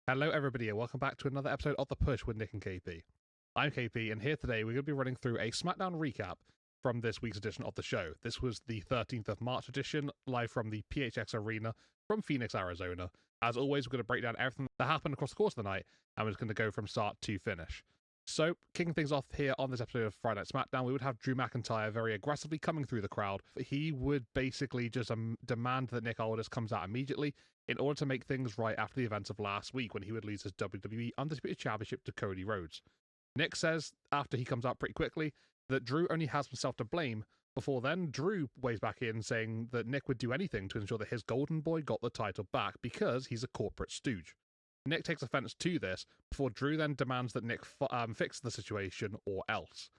Hello everybody and welcome back to another episode of The Push with Nick and KP. I'm KP and here today we're going to be running through a SmackDown recap from this week's edition of the show. This was the 13th of March edition, live from the PHX Arena from Phoenix, Arizona. As always, we're going to break down everything that happened across the course of the night and we're just going to go from start to finish. So, kicking things off here on this episode of Friday Night SmackDown, we would have Drew McIntyre very aggressively coming through the crowd. He would basically just demand that Nick Aldis comes out immediately in order to make things right after the events of last week when he would lose his WWE Undisputed Championship to Cody Rhodes. Nick says, after he comes out pretty quickly, that Drew only has himself to blame. Before then, Drew weighs back in saying that Nick would do anything to ensure that his golden boy got the title back because he's a corporate stooge. Nick takes offense to this before Drew then demands that Nick fix the situation or else.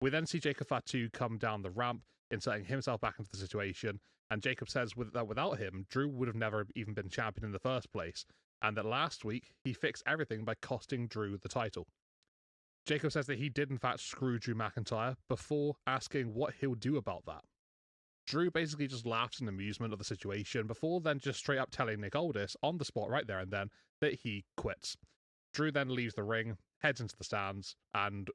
We then see Jacob Fatu come down the ramp, inserting himself back into the situation, and Jacob says that without him, Drew would have never even been champion in the first place, and that last week he fixed everything by costing Drew the title. Jacob says that he did in fact screw Drew McIntyre before asking what he'll do about that. Drew basically just laughs in amusement of the situation before then just straight up telling Nick Aldis on the spot right there and then that he quits. Drew then leaves the ring, heads into the stands, and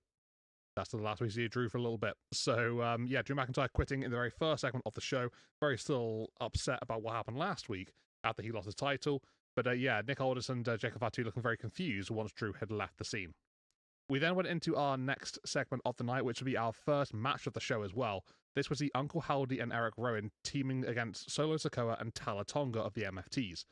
that's the last we see of Drew for a little bit. So, Drew McIntyre quitting in the very first segment of the show, very still upset about what happened last week after he lost his title. But Nick Aldis and Jacob Fatu looking very confused once Drew had left the scene. We then went into our next segment of the night, which would be our first match of the show as well. This was the Uncle Howdy and Eric Rowan teaming against Solo Sikoa and Tala Tonga of the MFTs.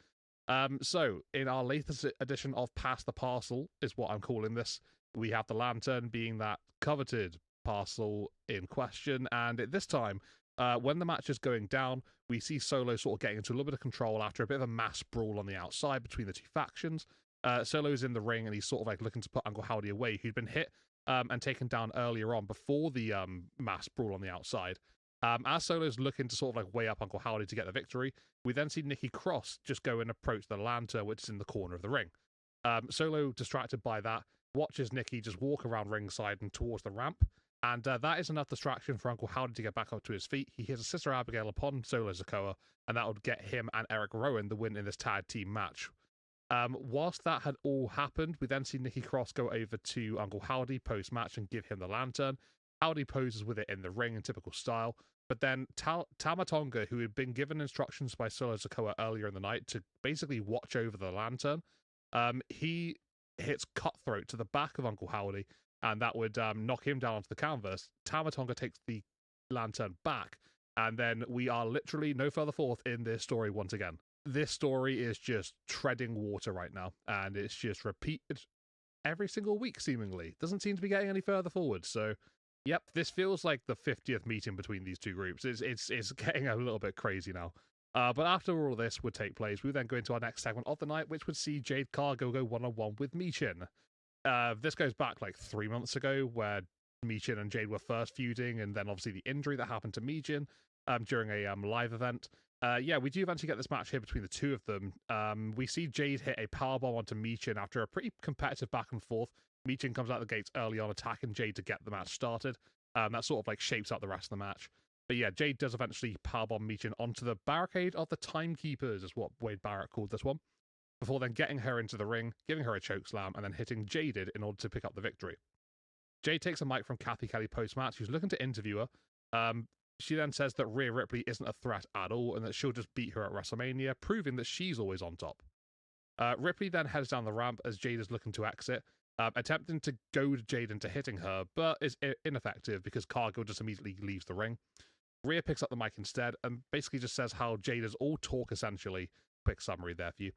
So, in our latest edition of Pass the Parcel, is what I'm calling this, we have the lantern being that coveted parcel in question, and at this time, when the match is going down, we see Solo sort of getting into a little bit of control after a bit of a mass brawl on the outside between the two factions. Solo's in the ring and he's sort of like looking to put Uncle Howdy away, who'd been hit and taken down earlier on before the mass brawl on the outside. As Solo's looking to sort of like weigh up Uncle Howdy to get the victory, we then see Nikki Cross just go and approach the lantern, which is in the corner of the ring. Solo, distracted by that, watches Nikki just walk around ringside and towards the ramp, and that is enough distraction for Uncle Howdy to get back up to his feet. He hears a Sister Abigail upon Solo Sikoa, and that would get him and Eric Rowan the win in this tag team match. Whilst that had all happened, we then see Nikki Cross go over to Uncle Howdy post-match and give him the lantern. Howdy poses with it in the ring in typical style, but then Tama Tonga, who had been given instructions by Solo Sikoa earlier in the night to basically watch over the lantern, he hits Cutthroat to the back of Uncle Howdy, and that would knock him down onto the canvas. Tama Tonga takes the lantern back, and then we are literally no further forth in this story once again. This story is just treading water right now, and it's just repeated every single week, seemingly. Doesn't seem to be getting any further forward, so yep, this feels like the 50th meeting between these two groups. It's getting a little bit crazy now. But after all this would take place, we would then go into our next segment of the night, which would see Jade Cargill go one-on-one with Michin. This goes back like 3 months ago, where Michin and Jade were first feuding, and then obviously the injury that happened to Michin during a live event. We do eventually get this match here between the two of them. We see Jade hit a powerbomb onto Michin after a pretty competitive back and forth. Michin comes out the gates early on, attacking Jade to get the match started. That sort of like shapes out the rest of the match. But yeah, Jade does eventually powerbomb Michin onto the barricade of the Timekeepers, is what Wade Barrett called this one, before then getting her into the ring, giving her a chokeslam, and then hitting Jaded in order to pick up the victory. Jade takes a mic from Kathy Kelly post-match, who's looking to interview her. She then says that Rhea Ripley isn't a threat at all and that she'll just beat her at WrestleMania, proving that she's always on top. Ripley then heads down the ramp as Jade is looking to exit, attempting to goad Jade into hitting her, but is ineffective because Cargill just immediately leaves the ring. Rhea picks up the mic instead and basically just says how Jade is all talk, essentially. Quick summary there for you.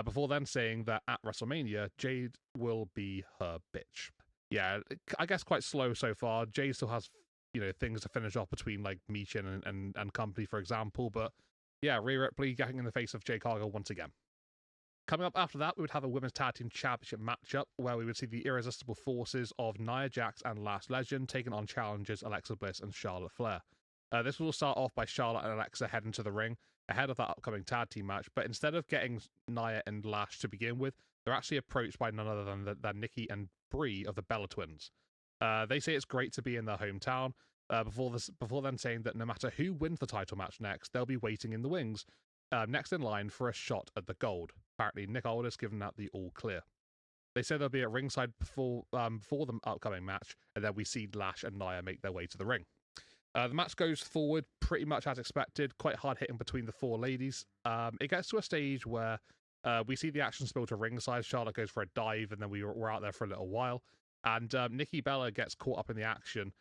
Before then saying that at WrestleMania, Jade will be her bitch. Yeah, I guess quite slow so far. Jade still has things to finish off between like Michin and company, for example. But yeah, Rhea Ripley getting in the face of Jade Cargill once again. Coming up after that, we would have a Women's Tag Team Championship matchup where we would see the irresistible forces of Nia Jax and Last Legend taking on challengers Alexa Bliss and Charlotte Flair. This will start off by Charlotte and Alexa heading to the ring ahead of that upcoming tag team match, but instead of getting Nia and Lash to begin with, they're actually approached by none other than Nikki and Brie of the Bella Twins. They say it's great to be in their hometown, before then saying that no matter who wins the title match next, they'll be waiting in the wings, next in line for a shot at the gold. apparently Nick Aldis giving out the all clear. They said they'll be at ringside before the upcoming match, and then we see Lash and Nia make their way to the ring. The match goes forward pretty much as expected, quite hard hitting between the four ladies. It gets to a stage where we see the action spill to ringside. Charlotte goes for a dive, and then we're out there for a little while. And Nikki Bella gets caught up in the action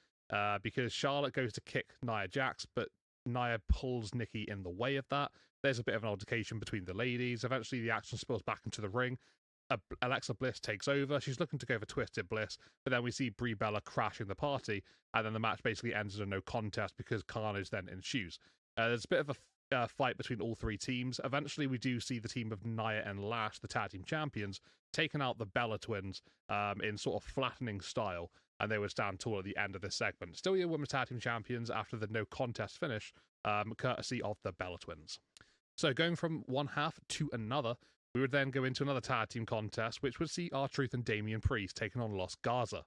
because Charlotte goes to kick Nia Jax, but Nia pulls Nikki in the way of that. There's a bit of an altercation between the ladies. Eventually, the action spills back into the ring. Alexa Bliss takes over. She's looking to go for Twisted Bliss, but then we see Brie Bella crashing the party, and then the match basically ends in a no contest because carnage then ensues. There's a bit of a fight between all three teams. Eventually, we do see the team of Nia and Lash, the tag team champions, taking out the Bella twins in sort of flattening style, and they would stand tall at the end of this segment. Still your women's tag team champions after the no contest finish, courtesy of the Bella twins. So going from one half to another, we would then go into another tag team contest, which would see R-Truth and Damian Priest taking on Los Garza.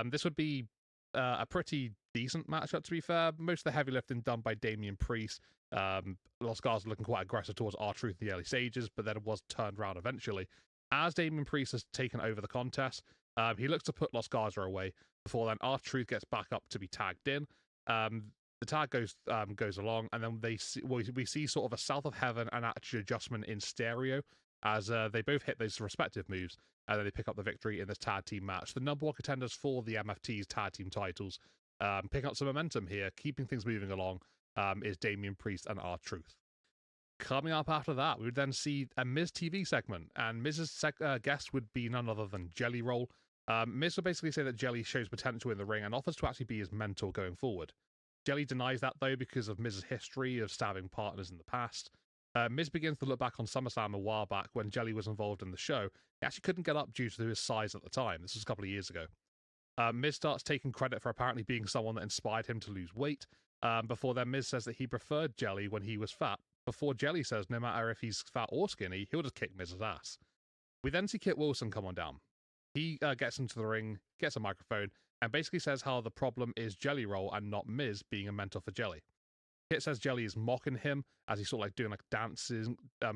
This would be a pretty decent matchup, to be fair. Most of the heavy lifting done by Damian Priest. Los Garza looking quite aggressive towards R-Truth in the early stages, but then it was turned around eventually. As Damian Priest has taken over the contest, he looks to put Los Garza away. Before then, R-Truth gets back up to be tagged in. The tag goes along, and then we see sort of a South of Heaven and Attitude Adjustment in stereo, as they both hit those respective moves, and then they pick up the victory in this tag team match. The number one contenders for the MFT's tag team titles pick up some momentum here, keeping things moving along, is Damian Priest and R-Truth. Coming up after that, we would then see a Miz TV segment, and Miz's guest would be none other than Jelly Roll. Miz would basically say that Jelly shows potential in the ring and offers to actually be his mentor going forward. Jelly denies that, though, because of Miz's history of stabbing partners in the past. Miz begins to look back on SummerSlam a while back when Jelly was involved in the show. He actually couldn't get up due to his size at the time. This was a couple of years ago. Miz starts taking credit for apparently being someone that inspired him to lose weight. Before then, Miz says that he preferred Jelly when he was fat. Before Jelly says no matter if he's fat or skinny, he'll just kick Miz's ass. We then see Kit Wilson come on down. He gets into the ring, gets a microphone, and basically says how the problem is Jelly Roll and not Miz being a mentor for Jelly. Kit says Jelly is mocking him as he's sort of like doing like dances,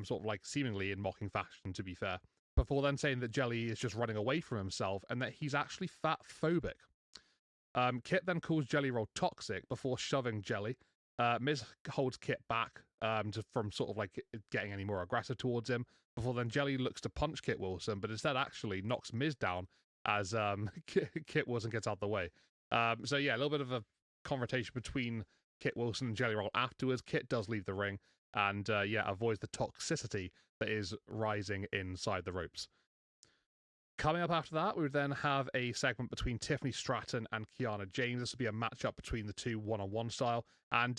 sort of like seemingly in mocking fashion, to be fair. Before then saying that Jelly is just running away from himself and that he's actually fat phobic. Kit then calls Jelly Roll toxic before shoving Jelly. Miz holds Kit back from sort of like getting any more aggressive towards him. Before then, Jelly looks to punch Kit Wilson, but instead actually knocks Miz down as Kit Wilson gets out of the way. So yeah, a little bit of a confrontation between Kit Wilson and Jelly Roll afterwards. Kit does leave the ring and avoids the toxicity that is rising inside the ropes. Coming up after that, we would then have a segment between Tiffany Stratton and Kiana James. This would be a matchup between the two one-on-one style. And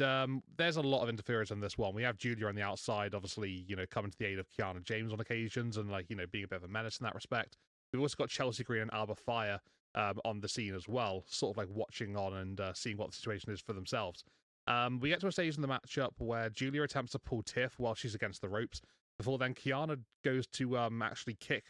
there's a lot of interference in this one. We have Julia on the outside, obviously, coming to the aid of Kiana James on occasions and, being a bit of a menace in that respect. We've also got Chelsea Green and Alba Fire on the scene as well, sort of like watching on and seeing what the situation is for themselves. We get to a stage in the matchup where Julia attempts to pull Tiff while she's against the ropes. Before then, Kiana goes to actually kick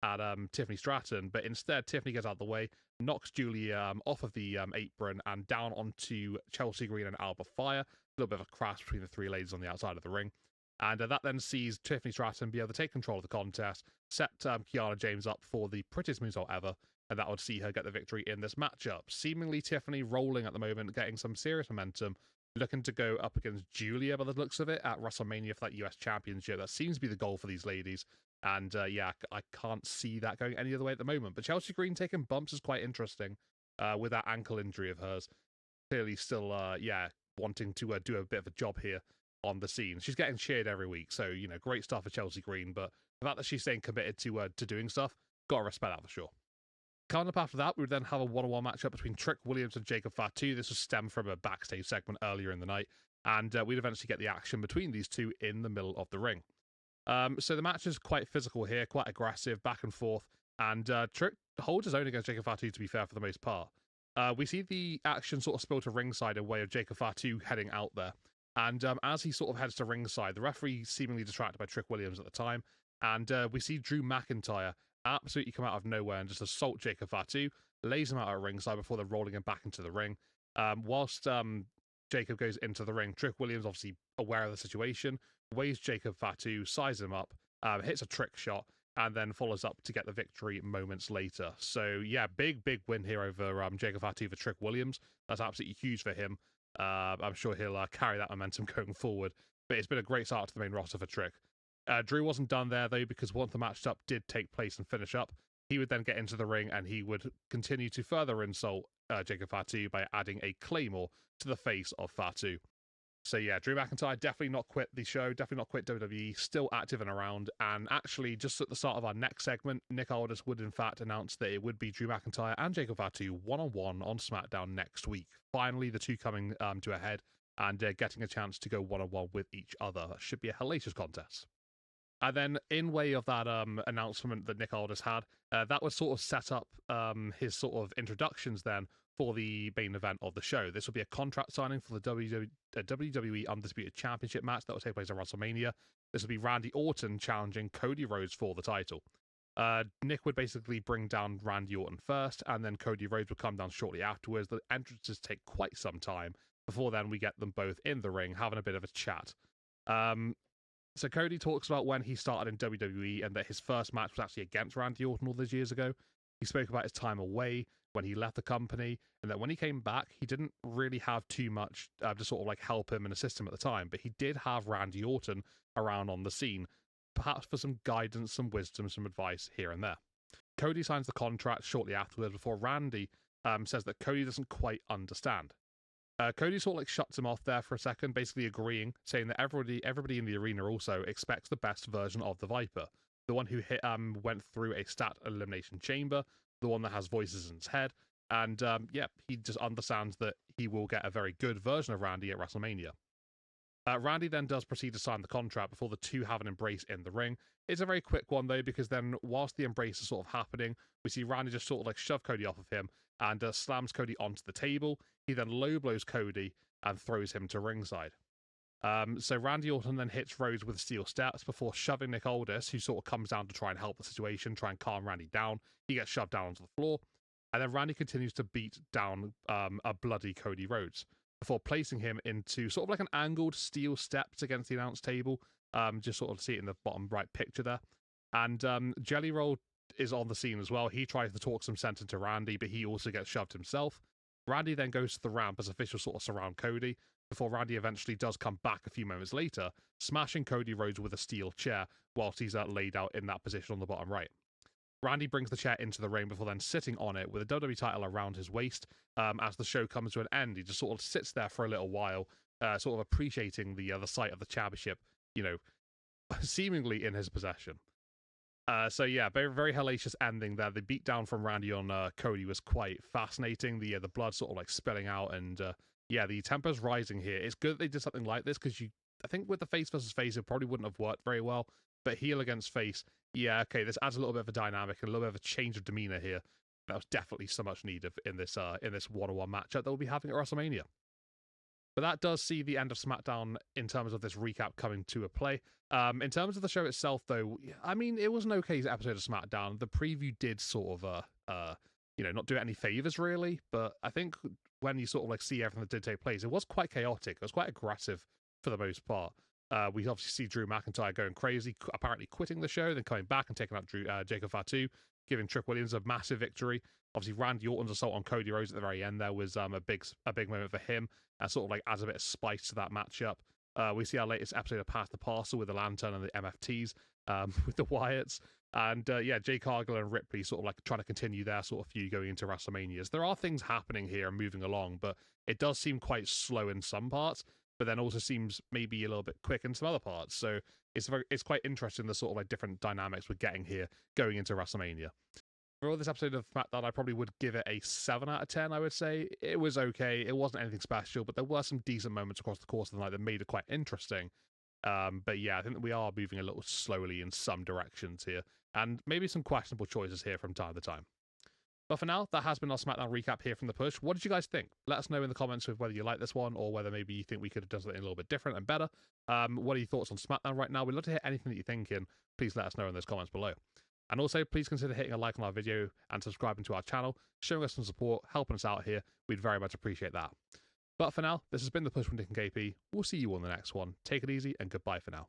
at Tiffany Stratton, but instead Tiffany gets out of the way, knocks Julia off of the apron and down onto Chelsea Green and Alba Fire. A little bit of a crash between the three ladies on the outside of the ring. And that then sees Tiffany Stratton be able to take control of the contest, set Kiana James up for the prettiest moonsault ever, and that would see her get the victory in this matchup. Seemingly Tiffany rolling at the moment, getting some serious momentum, looking to go up against Julia by the looks of it at WrestleMania for that US Championship. That seems to be the goal for these ladies. And I can't see that going any other way at the moment. But Chelsea Green taking bumps is quite interesting with that ankle injury of hers. Clearly still, wanting to do a bit of a job here on the scene. She's getting cheered every week. So, great stuff for Chelsea Green. But the fact that she's staying committed to doing stuff, got to respect that for sure. Coming up after that, we would then have a one-on-one matchup between Trick Williams and Jacob Fatu. This was stemmed from a backstage segment earlier in the night. And we'd eventually get the action between these two in the middle of the ring. So the match is quite physical here, quite aggressive, back and forth, and Trick holds his own against Jacob Fatu, to be fair, for the most part. We see the action sort of spill to ringside in way of Jacob Fatu heading out there, and as he sort of heads to ringside, the referee seemingly distracted by Trick Williams at the time, and we see Drew McIntyre absolutely come out of nowhere and just assault Jacob Fatu, lays him out at ringside before they're rolling him back into the ring. Whilst Jacob goes into the ring, Trick Williams, obviously aware of the situation, weighs Jacob Fatu, sizes him up, hits a trick shot, and then follows up to get the victory moments later. So yeah, big win here over Jacob Fatu for Trick Williams. That's absolutely huge for him. I'm sure he'll carry that momentum going forward. But it's been a great start to the main roster for Trick. Drew wasn't done there, though, because once the matchup did take place and finish up, he would then get into the ring and he would continue to further insult Jacob Fatu by adding a Claymore to the face of Fatu. So yeah, Drew McIntyre definitely not quit the show, definitely not quit WWE, still active and around. And actually, just at the start of our next segment, Nick Aldis would in fact announce that it would be Drew McIntyre and Jacob Fatu one-on-one on SmackDown next week. Finally, the two coming to a head and getting a chance to go one-on-one with each other. That should be a hellacious contest. And then, in way of that announcement that Nick Aldis had, that would sort of set up his sort of introductions then for the main event of the show. This will be a contract signing for the WWE Undisputed Championship match that will take place at WrestleMania. This will be Randy Orton challenging Cody Rhodes for the title. Nick would basically bring down Randy Orton first, and then Cody Rhodes would come down shortly afterwards. The entrances take quite some time. Before then, we get them both in the ring, having a bit of a chat. So Cody talks about when he started in WWE and that his first match was actually against Randy Orton all those years ago. He spoke about his time away, when he left the company, and that when he came back, he didn't really have too much to sort of like help him and assist him at the time, but he did have Randy Orton around on the scene, perhaps for some guidance, some wisdom, some advice here and there. Cody signs the contract shortly afterwards before Randy says that Cody doesn't quite understand. Cody sort of like shuts him off there for a second, basically agreeing, saying that everybody in the arena also expects the best version of the Viper, the one who went through a stat elimination chamber, the one that has voices in his head, and he just understands that he will get a very good version of Randy at WrestleMania. Randy then does proceed to sign the contract before the two have an embrace in the ring. It's a very quick one, though, because then whilst the embrace is sort of happening, we see Randy just sort of like shove Cody off of him and slams Cody onto the table. He then low blows Cody and throws him to ringside. So Randy Orton then hits Rhodes with steel steps before shoving Nick Aldis, who sort of comes down to try and help the situation, try and calm Randy down. He gets shoved down onto the floor, and then Randy continues to beat down a bloody Cody Rhodes before placing him into sort of like an angled steel steps against the announce table. Just sort of see it in the bottom right picture there. And Jelly Roll is on the scene as well. He tries to talk some sense into Randy, but he also gets shoved himself. Randy then goes to the ramp as officials sort of surround Cody, before Randy eventually does come back a few moments later, smashing Cody Rhodes with a steel chair whilst he's laid out in that position on the bottom right. Randy brings the chair into the ring before then sitting on it with a WWE title around his waist. As the show comes to an end, he just sort of sits there for a little while, sort of appreciating the sight of the championship, seemingly in his possession. So yeah, very, very hellacious ending there. The beatdown from Randy on Cody was quite fascinating. The blood sort of like spilling out, and the tempo's rising here. It's good that they did something like this because I think with the face versus face, it probably wouldn't have worked very well. But heel against face, yeah, okay, this adds a little bit of a dynamic and a little bit of a change of demeanor here. That was definitely so much needed in this one-on-one matchup that we'll be having at WrestleMania. But that does see the end of SmackDown in terms of this recap coming to a play. In terms of the show itself, though, I mean, it was an okay episode of SmackDown. The preview did sort of, not do it any favors, really. But I think when you sort of like see everything that did take place, it was quite chaotic. It was quite aggressive for the most part. We obviously see Drew McIntyre going crazy, apparently quitting the show, then coming back and taking out Jacob Fatu, giving Trick Williams a massive victory. Obviously, Randy Orton's assault on Cody Rhodes at the very end there was a big moment for him, and sort of like adds a bit of spice to that matchup. We see our latest episode of Pass the Parcel with the Lantern and the MFTs, with the Wyatts, and Jade Cargill and Ripley sort of like trying to continue their sort of feud going into WrestleManias. There are things happening here and moving along, but it does seem quite slow in some parts, but then also seems maybe a little bit quick in some other parts. So it's quite interesting the sort of like different dynamics we're getting here going into WrestleMania. For all this episode of SmackDown, I probably would give it a 7 out of 10, I would say. It was okay. It wasn't anything special, but there were some decent moments across the course of the night that made it quite interesting. But yeah, I think that we are moving a little slowly in some directions here, and maybe some questionable choices here from time to time. But for now, that has been our SmackDown recap here from the push. What did you guys think? Let us know in the comments with whether you like this one or whether maybe you think we could have done something a little bit different and better. What are your thoughts on SmackDown right now? We'd love to hear anything that you're thinking. Please let us know in those comments below. And also, please consider hitting a like on our video and subscribing to our channel, showing us some support, helping us out here. We'd very much appreciate that. But for now, this has been The Push from Nick and KP. We'll see you on the next one. Take it easy and goodbye for now.